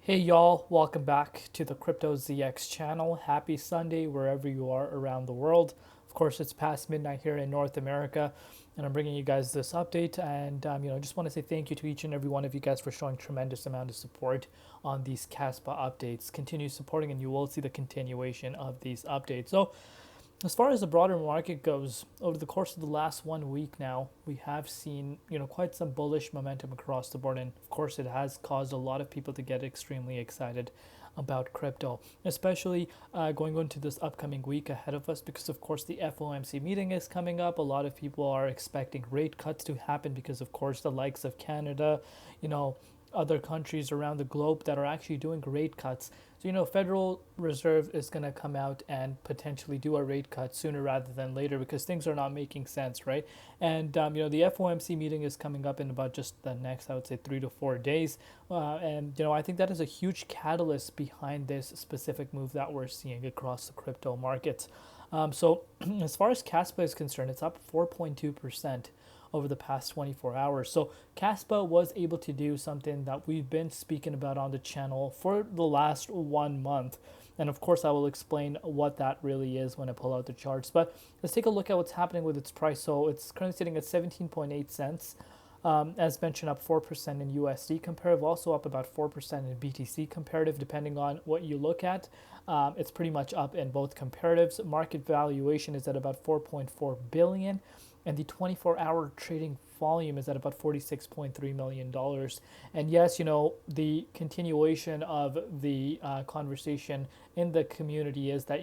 Hey y'all, welcome back to the Crypto ZX channel. Happy Sunday wherever you are around the world. Of course, it's past midnight here in North America, and I'm bringing you guys this update. And just want to say thank you to each and every one of you guys for showing tremendous amount of support on these Kaspa updates. Continue supporting, and you will see the continuation of these updates. So, as far as the broader market goes, over the course of the last 1 week now, we have seen quite some bullish momentum across the board, and of course, it has caused a lot of people to get extremely excited about crypto, especially going into this upcoming week ahead of us, because of course the FOMC meeting is coming up. A lot of people are expecting rate cuts to happen because, of course, the likes of Canada, other countries around the globe that are actually doing rate cuts. So, Federal Reserve is going to come out and potentially do a rate cut sooner rather than later because things are not making sense, right? And, the FOMC meeting is coming up in about just the next, I would say, 3 to 4 days. I think that is a huge catalyst behind this specific move that we're seeing across the crypto markets. So, as far as Kaspa is concerned, it's up 4.2% over the past 24 hours. So Kaspa was able to do something that we've been speaking about on the channel for the last 1 month. And of course, I will explain what that really is when I pull out the charts. But let's take a look at what's happening with its price. So it's currently sitting at 17.8 cents. As mentioned, up 4% in USD comparative, also up about 4% in BTC comparative, depending on what you look at. It's pretty much up in both comparatives. Market valuation is at about 4.4 billion, and the 24-hour trading volume is at about $46.3 million. And yes, the continuation of the conversation in the community is that,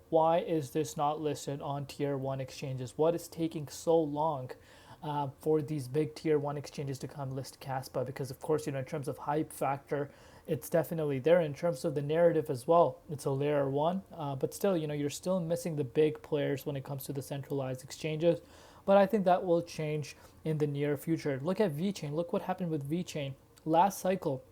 why is this not listed on tier one exchanges? What is taking so long for these big tier one exchanges to come list Kaspa? Because of course, in terms of hype factor, it's definitely there. In terms of the narrative as well, it's a layer one, but still, you're still missing the big players when it comes to the centralized exchanges. But I think that will change in the near future. Look at VeChain. Look what happened with VeChain. Last cycle,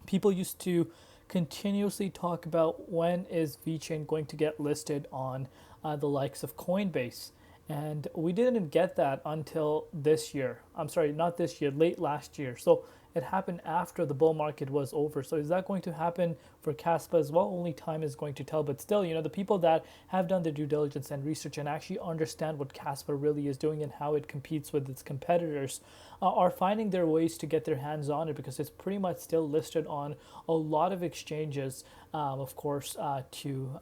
people used to continuously talk about when is VeChain going to get listed on the likes of Coinbase. And we didn't get that until this year. I'm sorry, not this year, late last year. So it happened after the bull market was over. So is that going to happen for Kaspa as well? Only time is going to tell. But still, the people that have done the due diligence and research and actually understand what Kaspa really is doing and how it competes with its competitors are finding their ways to get their hands on it, because it's pretty much still listed on a lot of exchanges, of course, to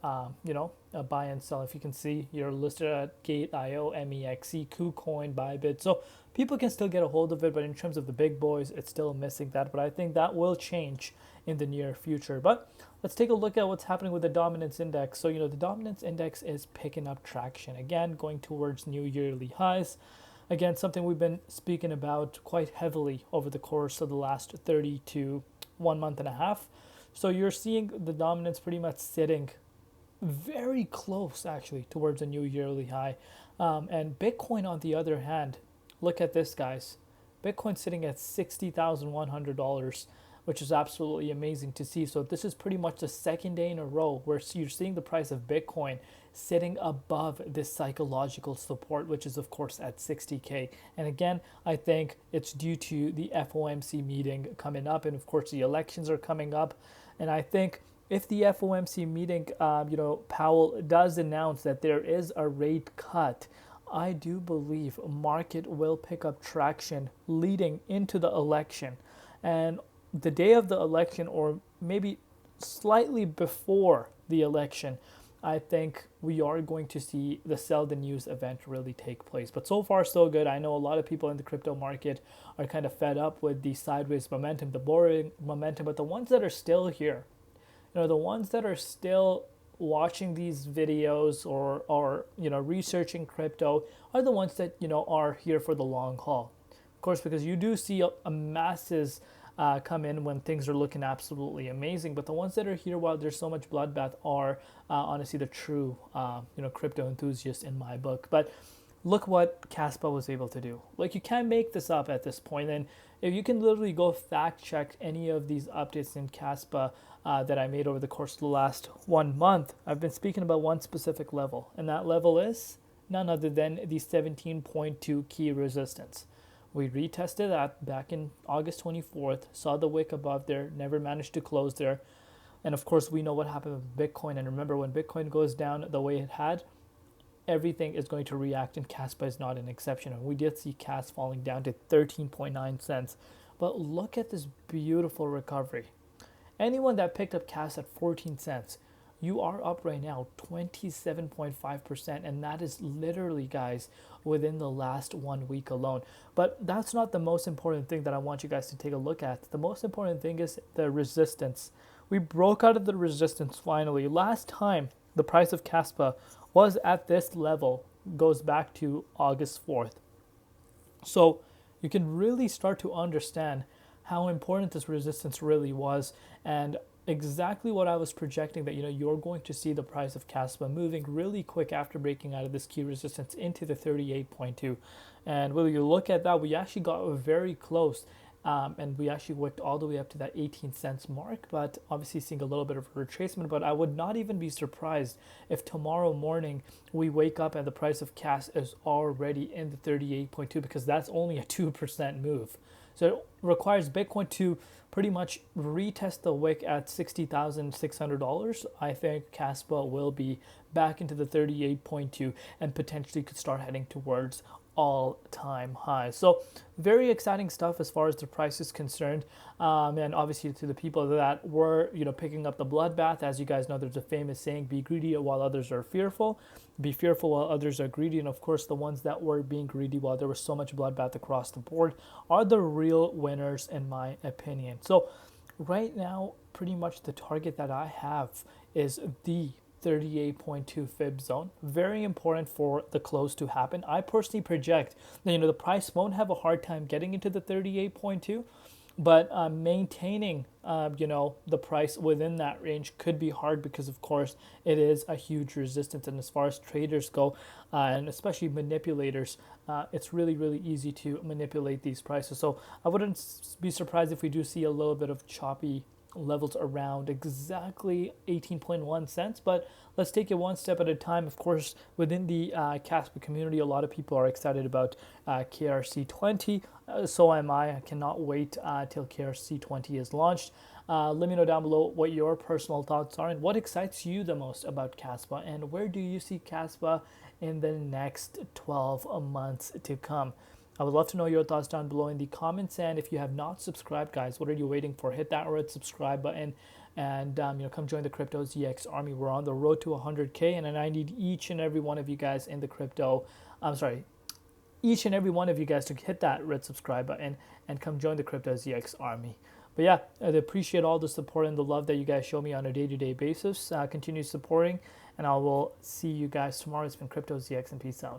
buy and sell. If you can see, you're listed at Gate.io, MEXC, KuCoin, Bybit. So people can still get a hold of it, but in terms of the big boys, it's still missing that. But I think that will change in the near future. But let's take a look at what's happening with the dominance index. So, the dominance index is picking up traction again, going towards new yearly highs. Again, something we've been speaking about quite heavily over the course of the last 30 to 1 month and a half. So you're seeing the dominance pretty much sitting very close actually towards a new yearly high. And Bitcoin, on the other hand, look at this, guys. Bitcoin sitting at $60,100, which is absolutely amazing to see. So this is pretty much the second day in a row where you're seeing the price of Bitcoin sitting above this psychological support, which is of course at 60K. And again, I think it's due to the FOMC meeting coming up, and of course the elections are coming up. And I think if the FOMC meeting, Powell does announce that there is a rate cut, I do believe market will pick up traction leading into the election. And the day of the election, or maybe slightly before the election, I think we are going to see the sell the news event really take place. But so far, so good. I know a lot of people in the crypto market are kind of fed up with the sideways momentum, the boring momentum, but the ones that are still here, the ones that are still watching these videos or researching crypto are the ones that are here for the long haul. Of course, because you do see a masses come in when things are looking absolutely amazing, but the ones that are here while there's so much bloodbath are honestly the true crypto enthusiasts in my book. But look what Kaspa was able to do. Like, you can't make this up at this point. And if you can literally go fact check any of these updates in Kaspa that I made over the course of the last 1 month, I've been speaking about one specific level, and that level is none other than the 17.2 key resistance. We retested that back in August 24th, saw the wick above there, never managed to close there. And of course, we know what happened with Bitcoin. And remember, when Bitcoin goes down the way it had, everything is going to react, and Kaspa is not an exception. And we did see CAS falling down to 13.9 cents. But look at this beautiful recovery. Anyone that picked up CAS at 14 cents, you are up right now 27.5%, and that is literally, guys, within the last 1 week alone. But that's not the most important thing that I want you guys to take a look at. The most important thing is the resistance. We broke out of the resistance finally. Last time the price of Kaspa was at this level goes back to August 4th. So you can really start to understand how important this resistance really was, and exactly what I was projecting, that you're going to see the price of Kaspa moving really quick after breaking out of this key resistance into the 38.2. And when you look at that, we actually got very close. And we actually wicked all the way up to that 18 cents mark, but obviously seeing a little bit of a retracement. But I would not even be surprised if tomorrow morning we wake up and the price of CAS is already in the 38.2, because that's only a 2% move. So it requires Bitcoin to pretty much retest the wick at $60,600. I think Kaspa will be back into the 38.2 and potentially could start heading towards all-time high. So very exciting stuff as far as the price is concerned, and obviously to the people that were picking up the bloodbath. As you guys know, there's a famous saying, be greedy while others are fearful, be fearful while others are greedy. And of course, the ones that were being greedy while there was so much bloodbath across the board are the real winners, in my opinion. So right now, pretty much the target that I have is the 38.2 fib zone. Very important for the close to happen. I personally project that the price won't have a hard time getting into the 38.2, but maintaining the price within that range could be hard, because of course it is a huge resistance. And as far as traders go, and especially manipulators, it's really easy to manipulate these prices. So I wouldn't be surprised if we do see a little bit of choppy levels around exactly 18.1 cents, but let's take it one step at a time. Of course, within the Kaspa community, a lot of people are excited about KRC20. So am I. I cannot wait till KRC20 is launched. Let me know down below what your personal thoughts are and what excites you the most about Kaspa, and where do you see Kaspa in the next 12 months to come. I would love to know your thoughts down below in the comments. And if you have not subscribed, guys, what are you waiting for? Hit that red subscribe button, and come join the Crypto ZX army. We're on the road to 100K, and I need each and every one of you guys in the each and every one of you guys to hit that red subscribe button and come join the Crypto ZX army. But yeah, I appreciate all the support and the love that you guys show me on a day-to-day basis. Continue supporting, and I will see you guys tomorrow. It's been Crypto ZX, and peace out.